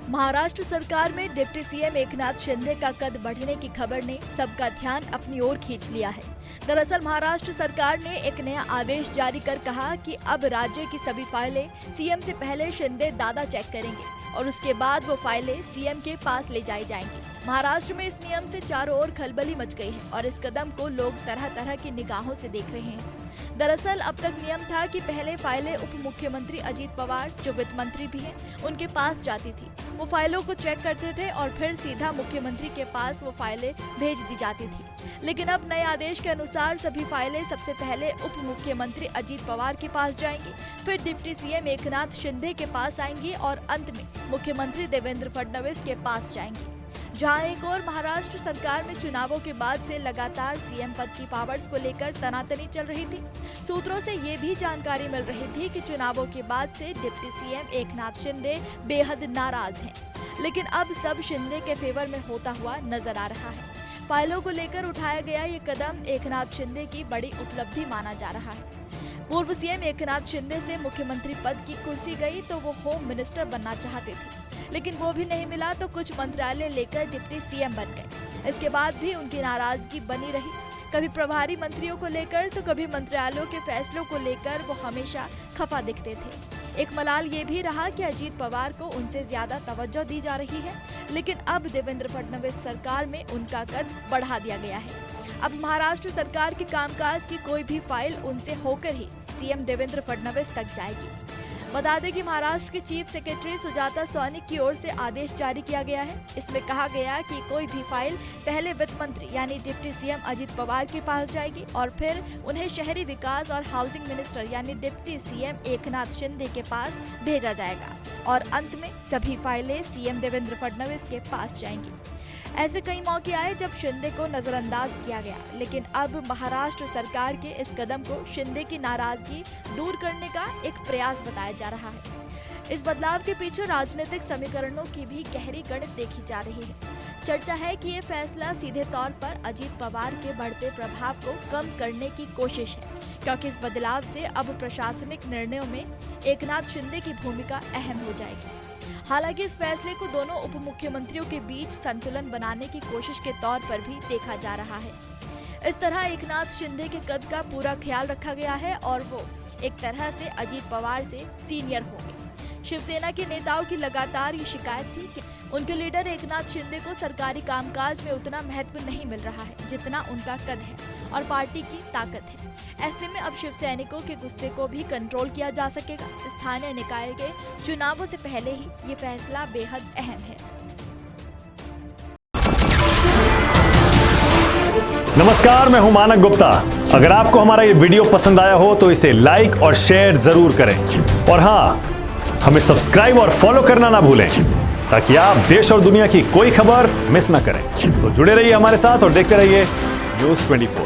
महाराष्ट्र सरकार में deputy CM Eknath Shinde का कद बढ़ने की खबर ने सबका ध्यान अपनी ओर खींच लिया है। दरअसल महाराष्ट्र सरकार ने एक नया आदेश जारी कर कहा कि अब राज्य की सभी फाइलें सीएम से पहले शिंदे दादा चेक करेंगे और उसके बाद वो फाइलें सीएम के पास ले जाई जाएंगी। महाराष्ट्र में इस नियम से चारों ओर खलबली मच गई है और इस कदम को लोग तरह तरह की निगाहों से देख रहे हैं। दरअसल अब तक नियम था कि पहले फाइलें उप मुख्यमंत्री अजीत पवार, जो वित्त मंत्री भी हैं, उनके पास जाती थी। वो फाइलों को चेक करते थे और फिर सीधा मुख्यमंत्री के पास वो फाइलें भेज दी जाती थी। लेकिन अब नए आदेश के अनुसार सभी फाइलें सबसे पहले उप मुख्यमंत्री अजीत पवार के पास जाएंगी, फिर डिप्टी सीएम एकनाथ शिंदे के पास आएंगी और अंत में मुख्यमंत्री देवेंद्र फडणवीस के पास जाएंगी। जहां एक और महाराष्ट्र सरकार में चुनावों के बाद से लगातार सीएम पद की पावर्स को लेकर तनातनी चल रही थी। सूत्रों से ये भी जानकारी मिल रही थी कि चुनावों के बाद से डिप्टी सीएम एकनाथ शिंदे बेहद नाराज हैं। लेकिन अब सब शिंदे के फेवर में होता हुआ नजर आ रहा है। फाइलों को लेकर उठाया गया ये कदम एकनाथ शिंदे की बड़ी उपलब्धि माना जा रहा है। पूर्व सीएम एकनाथ शिंदे से मुख्यमंत्री पद की कुर्सी गई तो वो होम मिनिस्टर बनना चाहते थे, लेकिन वो भी नहीं मिला तो कुछ मंत्रालय लेकर डिप्टी सीएम बन गए। इसके बाद भी उनकी नाराजगी बनी रही, कभी प्रभारी मंत्रियों को लेकर तो कभी मंत्रालयों के फैसलों को लेकर वो हमेशा खफा दिखते थे। एक मलाल ये भी रहा कि अजीत पवार को उनसे ज्यादा तवज्जो दी जा रही है, लेकिन अब देवेंद्र फडणवीस सरकार में उनका कद बढ़ा दिया गया है। अब महाराष्ट्र सरकार के कामकाज की कोई भी फाइल उनसे होकर ही सीएम देवेंद्र फडणवीस तक जाएगी। बता दें कि महाराष्ट्र के चीफ सेक्रेटरी सुजाता सोनिक की ओर से आदेश जारी किया गया है। इसमें कहा गया कि कोई भी फाइल पहले वित्त मंत्री यानी डिप्टी सीएम अजीत पवार के पास जाएगी और फिर उन्हें शहरी विकास और हाउसिंग मिनिस्टर यानी डिप्टी सीएम एकनाथ शिंदे के पास भेजा जाएगा और अंत में सभी फाइलें सीएम देवेंद्र फडणवीस के पास जाएंगी। ऐसे कई मौके आए जब शिंदे को नजरअंदाज किया गया, लेकिन अब महाराष्ट्र सरकार के इस कदम को शिंदे की नाराजगी दूर करने का एक प्रयास बताया जा रहा है। इस बदलाव के पीछे राजनीतिक समीकरणों की भी गहरी गणित देखी जा रही है। चर्चा है कि ये फैसला सीधे तौर पर अजीत पवार के बढ़ते प्रभाव को कम करने की कोशिश है, क्योंकि इस बदलाव से अब प्रशासनिक निर्णयों में एकनाथ शिंदे की भूमिका अहम हो जाएगी। हालांकि इस फैसले को दोनों उप मुख्यमंत्रियों के बीच संतुलन बनाने की कोशिश के तौर पर भी देखा जा रहा है। इस तरह एकनाथ शिंदे के कद का पूरा ख्याल रखा गया है और वो एक तरह से अजीत पवार से सीनियर होंगे। शिवसेना के नेताओं की लगातार ये शिकायत थी कि उनके लीडर एकनाथ शिंदे को सरकारी कामकाज में उतना महत्व नहीं मिल रहा है जितना उनका कद है और पार्टी की ताकत है। ऐसे में अब शिव सैनिकों के गुस्से को भी कंट्रोल किया जा सकेगा। स्थानीय निकाय के चुनावों से पहले ही ये फैसला बेहद अहम है। नमस्कार, मैं हूं मानक गुप्ता। अगर आपको हमारा ये वीडियो पसंद आया हो तो इसे लाइक और शेयर जरूर करें और हाँ, हमें सब्सक्राइब और फॉलो करना ना भूलें ताकि आप देश और दुनिया की कोई खबर मिस ना करें। तो जुड़े रहिए हमारे साथ और देखते रहिए News 24।